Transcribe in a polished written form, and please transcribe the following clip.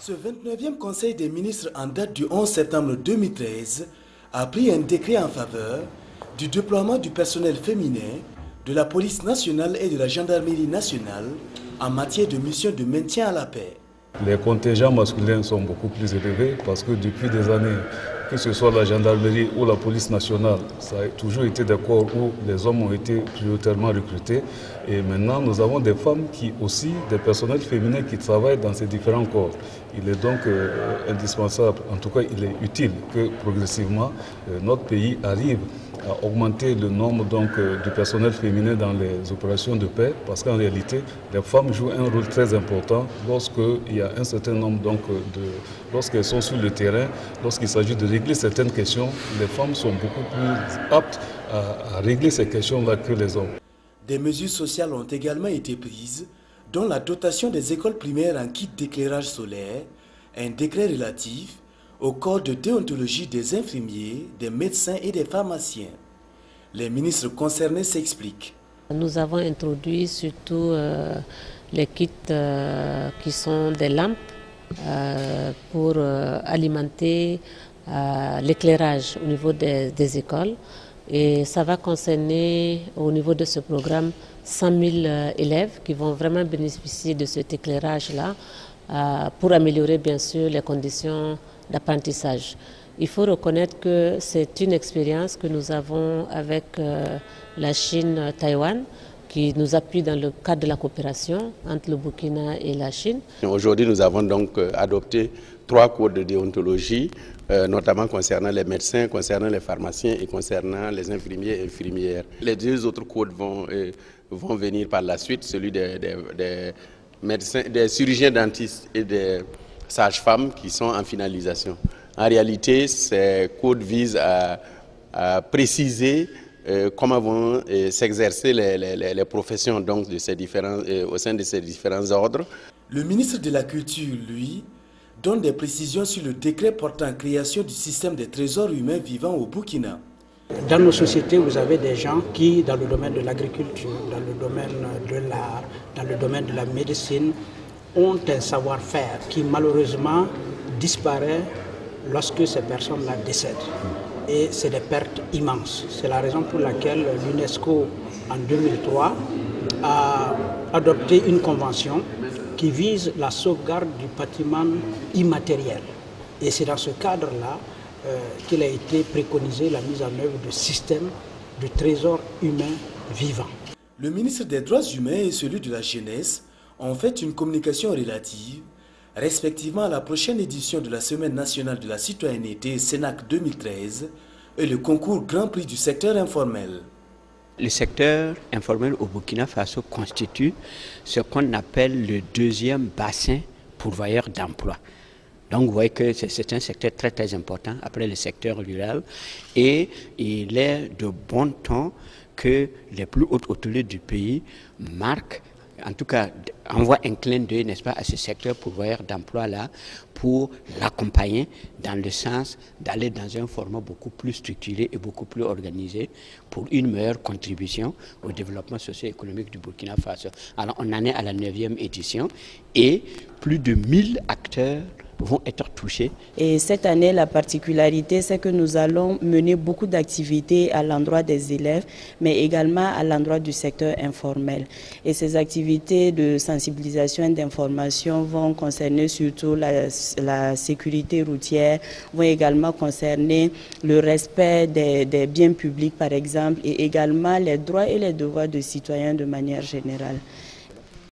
Ce 29e Conseil des ministres en date du 11 septembre 2013 a pris un décret en faveur du déploiement du personnel féminin de la police nationale et de la gendarmerie nationale en matière de mission de maintien à la paix. Les contingents masculins sont beaucoup plus élevés parce que depuis des années, que ce soit la gendarmerie ou la police nationale, ça a toujours été des corps où les hommes ont été prioritairement recrutés. Et maintenant, nous avons des femmes des personnels féminins qui travaillent dans ces différents corps. Il est donc indispensable, en tout cas il est utile que progressivement notre pays arrive à augmenter le nombre du personnel féminin dans les opérations de paix, parce qu'en réalité, les femmes jouent un rôle très important lorsqu'il y a un certain nombre lorsqu'elles sont sur le terrain, lorsqu'il s'agit de régler certaines questions, les femmes sont beaucoup plus aptes à régler ces questions-là que les hommes. Des mesures sociales ont également été prises, dont la dotation des écoles primaires en kit d'éclairage solaire, un décret relatif au code de déontologie des infirmiers, des médecins et des pharmaciens. Les ministres concernés s'expliquent. Nous avons introduit surtout les kits qui sont des lampes pour alimenter l'éclairage au niveau des écoles. Et ça va concerner au niveau de ce programme 100 000 élèves qui vont vraiment bénéficier de cet éclairage-là pour améliorer bien sûr les conditions d'apprentissage. Il faut reconnaître que c'est une expérience que nous avons avec la Chine-Taïwan qui nous appuie dans le cadre de la coopération entre le Burkina et la Chine. Aujourd'hui, nous avons donc adopté 3 codes de déontologie, notamment concernant les médecins, concernant les pharmaciens et concernant les infirmiers et infirmières. Les 2 autres codes vont venir par la suite, celui des médecins, des chirurgiens dentistes et des sages-femmes qui sont en finalisation. En réalité, ces codes visent à préciser comment vont s'exercer les professions donc, au sein de ces différents ordres. Le ministre de la Culture, lui, donne des précisions sur le décret portant création du système des trésors humains vivants au Burkina. Dans nos sociétés, vous avez des gens qui, dans le domaine de l'agriculture, dans le domaine de l'art, dans le domaine de la médecine, ont un savoir-faire qui malheureusement disparaît lorsque ces personnes-là décèdent. Et c'est des pertes immenses. C'est la raison pour laquelle l'UNESCO, en 2003, a adopté une convention qui vise la sauvegarde du patrimoine immatériel. Et c'est dans ce cadre-là qu'il a été préconisé la mise en œuvre de systèmes de trésors humains vivants. Le ministre des Droits humains et celui de la Jeunesse ont fait une communication relative, respectivement à la prochaine édition de la Semaine nationale de la citoyenneté SENAC 2013 et le concours Grand Prix du secteur informel. Le secteur informel au Burkina Faso constitue ce qu'on appelle le 2e bassin pourvoyeur d'emploi. Donc vous voyez que c'est un secteur très très important après le secteur rural et il est de bon ton que les plus hautes autorités du pays marquent, en tout cas envoient un clin d'œil, n'est-ce pas, à ce secteur pourvoyeur d'emploi-là pour l'accompagner dans le sens d'aller dans un format beaucoup plus structuré et beaucoup plus organisé pour une meilleure contribution au développement socio-économique du Burkina Faso. Alors on en est à la 9e édition et plus de 1000 acteurs vont être touchés. Et cette année, la particularité, c'est que nous allons mener beaucoup d'activités à l'endroit des élèves, mais également à l'endroit du secteur informel. Et ces activités de sensibilisation et d'information vont concerner surtout la sécurité routière, vont également concerner le respect des biens publics, par exemple, et également les droits et les devoirs de citoyens de manière générale.